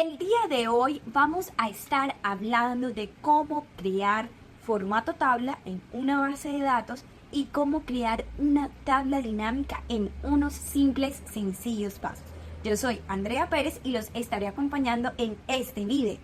El día de hoy vamos a estar hablando de cómo crear formato tabla en una base de datos y cómo crear una tabla dinámica en unos simples, sencillos pasos. Yo soy Andrea Pérez y los estaré acompañando en este video.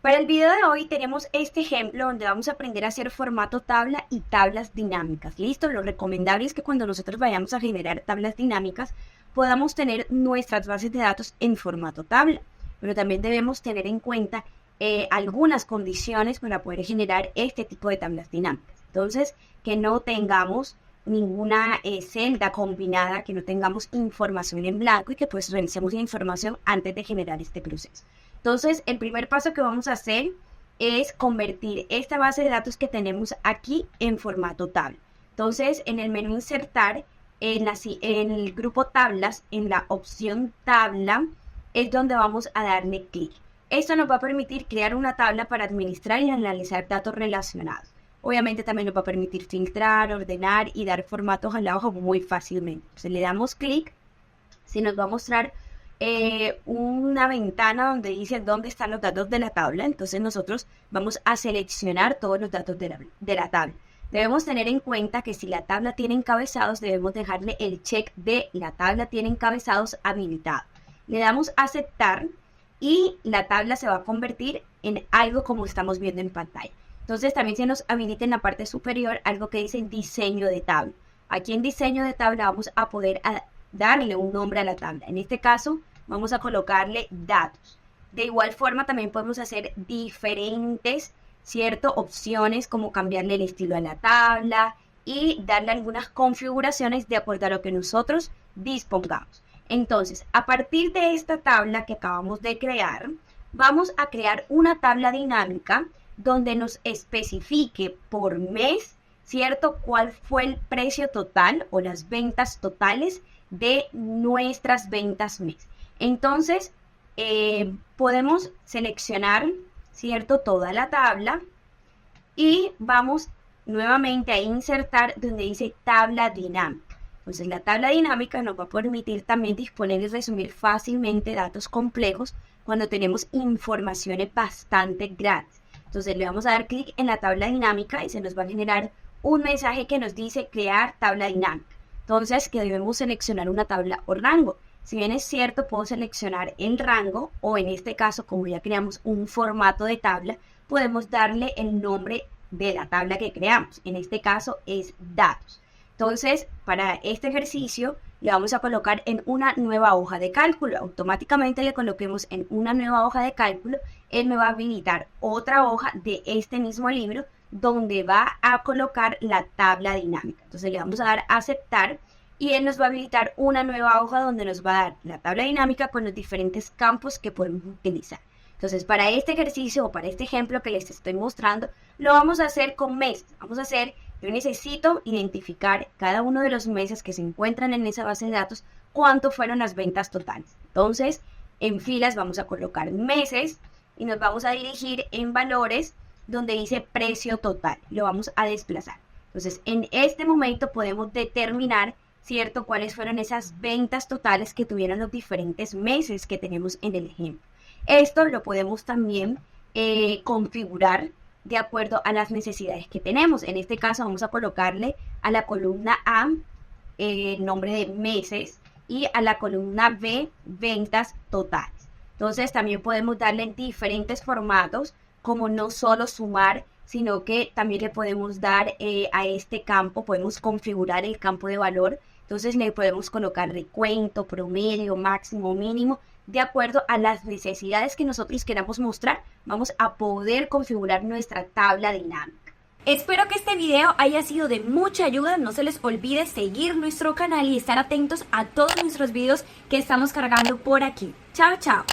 Para el video de hoy tenemos este ejemplo donde vamos a aprender a hacer formato tabla y tablas dinámicas. ¿Listo? Lo recomendable es que cuando nosotros vayamos a generar tablas dinámicas podamos tener nuestras bases de datos en formato tabla. Pero también debemos tener en cuenta algunas condiciones para poder generar este tipo de tablas dinámicas. Entonces, que no tengamos ninguna celda combinada, que no tengamos información en blanco y que pues realicemos la información antes de generar este proceso. Entonces, el primer paso que vamos a hacer es convertir esta base de datos que tenemos aquí en formato tabla. Entonces, en el menú insertar, en el grupo tablas, en la opción tabla, es donde vamos a darle clic. Esto nos va a permitir crear una tabla para administrar y analizar datos relacionados. Obviamente también nos va a permitir filtrar, ordenar y dar formatos a la hoja muy fácilmente. Entonces, le damos clic, se nos va a mostrar una ventana donde dice dónde están los datos de la tabla. Entonces nosotros vamos a seleccionar todos los datos de la tabla. Debemos tener en cuenta que si la tabla tiene encabezados, debemos dejarle el check de la tabla tiene encabezados habilitado. Le damos a aceptar y la tabla se va a convertir en algo como estamos viendo en pantalla. Entonces también se nos habilita en la parte superior algo que dice diseño de tabla. Aquí en diseño de tabla vamos a poder darle un nombre a la tabla. En este caso vamos a colocarle datos. De igual forma también podemos hacer diferentes, opciones como cambiarle el estilo a la tabla y darle algunas configuraciones de acuerdo a lo que nosotros dispongamos. Entonces, a partir de esta tabla que acabamos de crear, vamos a crear una tabla dinámica donde nos especifique por mes, cuál fue el precio total o las ventas totales de nuestras ventas mes. Entonces, podemos seleccionar, toda la tabla y vamos nuevamente a insertar donde dice tabla dinámica. Entonces, la tabla dinámica nos va a permitir también disponer y resumir fácilmente datos complejos cuando tenemos informaciones bastante grandes. Entonces, le vamos a dar clic en la tabla dinámica y se nos va a generar un mensaje que nos dice crear tabla dinámica. Entonces, que debemos seleccionar una tabla o rango. Si bien es cierto, puedo seleccionar el rango o en este caso, como ya creamos un formato de tabla, podemos darle el nombre de la tabla que creamos. En este caso es datos. Entonces, para este ejercicio, le vamos a colocar en una nueva hoja de cálculo. Automáticamente le coloquemos en una nueva hoja de cálculo, él me va a habilitar otra hoja de este mismo libro donde va a colocar la tabla dinámica. Entonces le vamos a dar a aceptar y él nos va a habilitar una nueva hoja donde nos va a dar la tabla dinámica con los diferentes campos que podemos utilizar. Entonces para este ejercicio o para este ejemplo que les estoy mostrando, lo vamos a hacer con meses. Yo necesito identificar cada uno de los meses que se encuentran en esa base de datos, cuánto fueron las ventas totales. Entonces en filas vamos a colocar meses y nos vamos a dirigir en valores donde dice precio total, lo vamos a desplazar. Entonces, en este momento podemos determinar, cuáles fueron esas ventas totales que tuvieron los diferentes meses que tenemos en el ejemplo. Esto lo podemos también configurar de acuerdo a las necesidades que tenemos. En este caso vamos a colocarle a la columna A el nombre de meses y a la columna B ventas totales. Entonces, también podemos darle en diferentes formatos, como no solo sumar, sino que también le podemos dar a este campo, podemos configurar el campo de valor. Entonces le podemos colocar recuento, promedio, máximo, mínimo, de acuerdo a las necesidades que nosotros queramos mostrar. Vamos a poder configurar nuestra tabla dinámica. Espero que este video haya sido de mucha ayuda. No se les olvide seguir nuestro canal y estar atentos a todos nuestros videos que estamos cargando por aquí. Chao, chao.